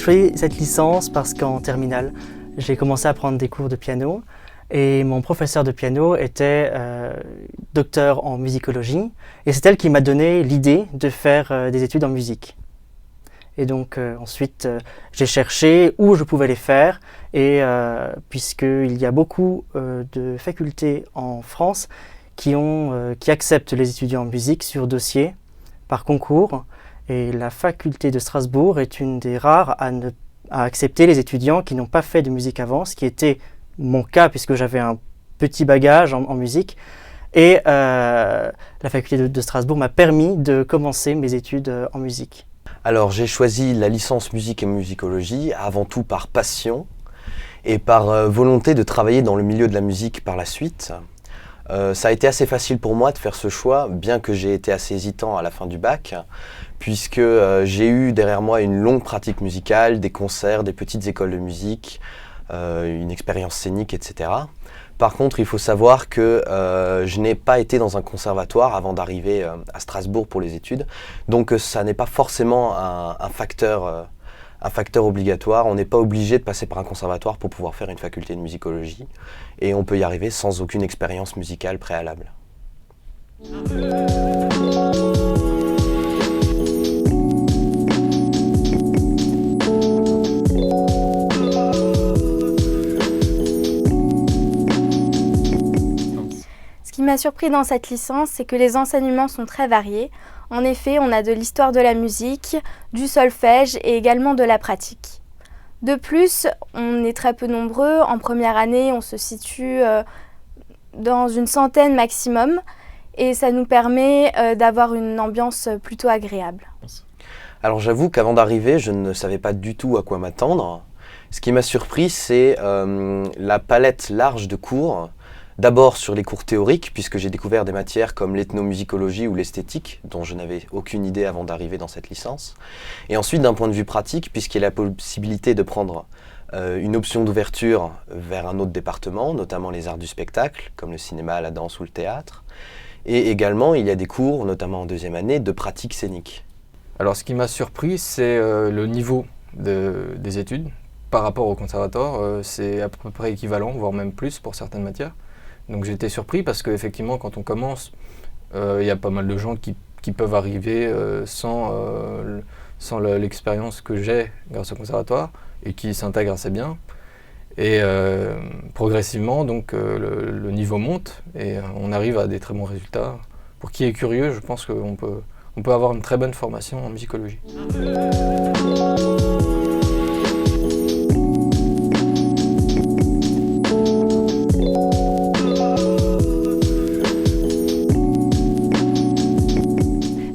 choisi cette licence parce qu'en terminale, j'ai commencé à prendre des cours de piano et mon professeur de piano était docteur en musicologie et c'est elle qui m'a donné l'idée de faire des études en musique. Et donc ensuite, j'ai cherché où je pouvais les faire et puisqu'il y a beaucoup de facultés en France qui acceptent les étudiants en musique sur dossier par concours. Et la faculté de Strasbourg est une des rares à accepter les étudiants qui n'ont pas fait de musique avant, ce qui était mon cas puisque j'avais un petit bagage en musique. Et la faculté de Strasbourg m'a permis de commencer mes études en musique. Alors j'ai choisi la licence musique et musicologie avant tout par passion et par volonté de travailler dans le milieu de la musique par la suite. Ça a été assez facile pour moi de faire ce choix, bien que j'ai été assez hésitant à la fin du bac, puisque j'ai eu derrière moi une longue pratique musicale, des concerts, des petites écoles de musique, une expérience scénique, etc. Par contre, il faut savoir que je n'ai pas été dans un conservatoire avant d'arriver à Strasbourg pour les études, donc ça n'est pas forcément un facteur obligatoire. On n'est pas obligé de passer par un conservatoire pour pouvoir faire une faculté de musicologie et on peut y arriver sans aucune expérience musicale préalable. Ce qui m'a surpris dans cette licence, c'est que les enseignements sont très variés. En effet, on a de l'histoire de la musique, du solfège et également de la pratique. De plus, on est très peu nombreux. En première année, on se situe dans une centaine maximum et ça nous permet d'avoir une ambiance plutôt agréable. Alors j'avoue qu'avant d'arriver, je ne savais pas du tout à quoi m'attendre. Ce qui m'a surpris, c'est la palette large de cours. D'abord sur les cours théoriques, puisque j'ai découvert des matières comme l'ethnomusicologie ou l'esthétique, dont je n'avais aucune idée avant d'arriver dans cette licence. Et ensuite d'un point de vue pratique, puisqu'il y a la possibilité de prendre une option d'ouverture vers un autre département, notamment les arts du spectacle, comme le cinéma, la danse ou le théâtre. Et également, il y a des cours, notamment en deuxième année, de pratique scénique. Alors ce qui m'a surpris, c'est le niveau des études. Par rapport au conservatoire, c'est à peu près équivalent, voire même plus pour certaines matières. Donc j'étais surpris parce qu'effectivement quand on commence, il y a pas mal de gens qui peuvent arriver sans l'expérience que j'ai grâce au conservatoire et qui s'intègrent assez bien. Et progressivement donc le niveau monte et on arrive à des très bons résultats. Pour qui est curieux, je pense qu'on peut avoir une très bonne formation en musicologie.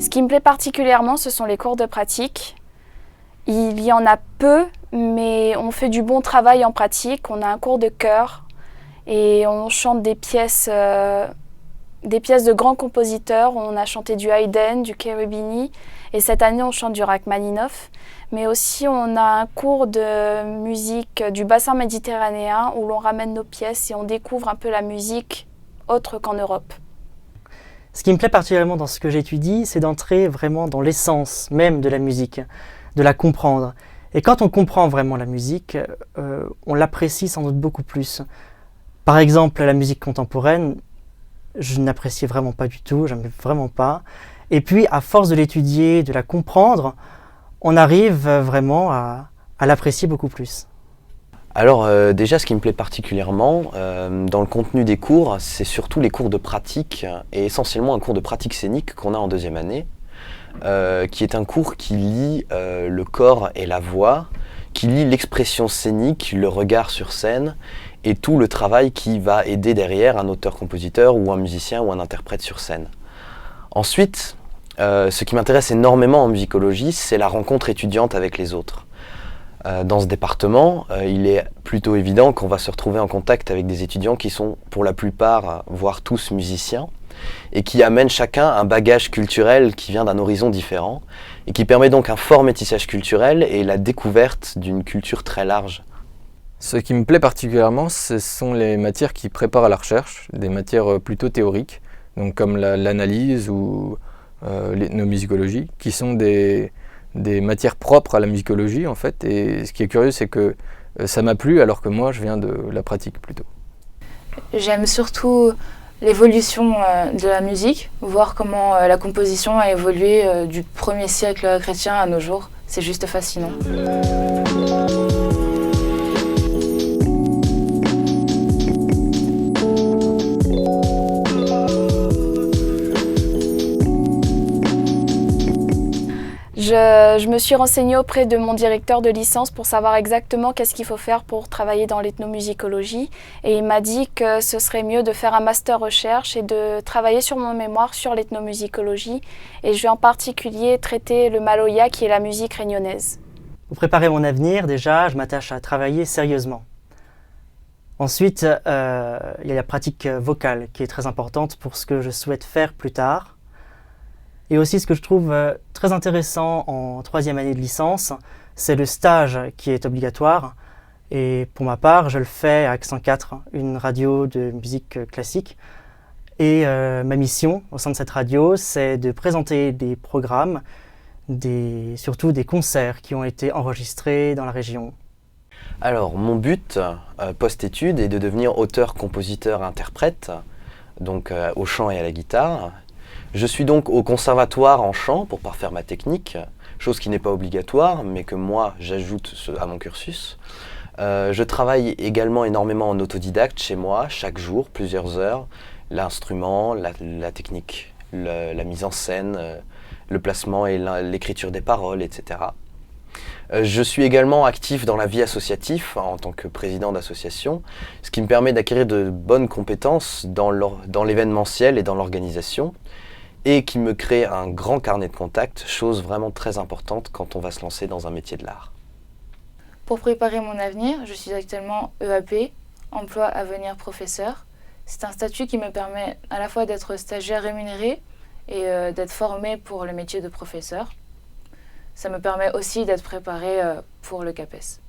Ce qui me plaît particulièrement, ce sont les cours de pratique. Il y en a peu, mais on fait du bon travail en pratique. On a un cours de chœur et on chante des pièces de grands compositeurs. On a chanté du Haydn, du Cherubini et cette année on chante du Rachmaninoff. Mais aussi on a un cours de musique du bassin méditerranéen où l'on ramène nos pièces et on découvre un peu la musique autre qu'en Europe. Ce qui me plaît particulièrement dans ce que j'étudie, c'est d'entrer vraiment dans l'essence même de la musique, de la comprendre. Et quand on comprend vraiment la musique, on l'apprécie sans doute beaucoup plus. Par exemple, la musique contemporaine, je n'appréciais vraiment pas du tout, j'aimais vraiment pas. Et puis, à force de l'étudier, de la comprendre, on arrive vraiment à l'apprécier beaucoup plus. Alors déjà, ce qui me plaît particulièrement dans le contenu des cours, c'est surtout les cours de pratique et essentiellement un cours de pratique scénique qu'on a en deuxième année, qui est un cours qui lie le corps et la voix, qui lie l'expression scénique, le regard sur scène et tout le travail qui va aider derrière un auteur-compositeur ou un musicien ou un interprète sur scène. Ensuite, ce qui m'intéresse énormément en musicologie, c'est la rencontre étudiante avec les autres. Dans ce département, il est plutôt évident qu'on va se retrouver en contact avec des étudiants qui sont pour la plupart, voire tous musiciens, et qui amènent chacun un bagage culturel qui vient d'un horizon différent, et qui permet donc un fort métissage culturel et la découverte d'une culture très large. Ce qui me plaît particulièrement, ce sont les matières qui préparent à la recherche, des matières plutôt théoriques, donc comme l'analyse ou l'ethnomusicologie, qui sont des des matières propres à la musicologie en fait. Et ce qui est curieux, c'est que ça m'a plu alors que moi je viens de la pratique plutôt. J'aime surtout l'évolution de la musique, voir comment la composition a évolué du 1er siècle chrétien à nos jours. C'est juste fascinant. Je me suis renseignée auprès de mon directeur de licence pour savoir exactement qu'est-ce qu'il faut faire pour travailler dans l'ethnomusicologie. Et il m'a dit que ce serait mieux de faire un master recherche et de travailler sur mon mémoire sur l'ethnomusicologie. Et je vais en particulier traiter le maloya, qui est la musique réunionnaise. Pour préparer mon avenir, déjà, je m'attache à travailler sérieusement. Ensuite, il y a la pratique vocale qui est très importante pour ce que je souhaite faire plus tard. Et aussi, ce que je trouve très intéressant en 3e année de licence, c'est le stage qui est obligatoire. Et pour ma part, je le fais à Accent 4, une radio de musique classique. Et ma mission au sein de cette radio, c'est de présenter des programmes, surtout des concerts qui ont été enregistrés dans la région. Alors, mon but, post-études, est de devenir auteur, compositeur, interprète, donc au chant et à la guitare. Je suis donc au conservatoire en chant pour parfaire ma technique, chose qui n'est pas obligatoire, mais que moi, j'ajoute à mon cursus. Je travaille également énormément en autodidacte chez moi, chaque jour, plusieurs heures. L'instrument, la technique, la mise en scène, le placement et l'écriture des paroles, etc. Je suis également actif dans la vie associative en tant que président d'association, ce qui me permet d'acquérir de bonnes compétences dans l'événementiel et dans l'organisation, et qui me crée un grand carnet de contacts, chose vraiment très importante quand on va se lancer dans un métier de l'art. Pour préparer mon avenir, je suis actuellement EAP, emploi à venir professeur. C'est un statut qui me permet à la fois d'être stagiaire rémunéré et d'être formé pour le métier de professeur. Ça me permet aussi d'être préparé pour le CAPES.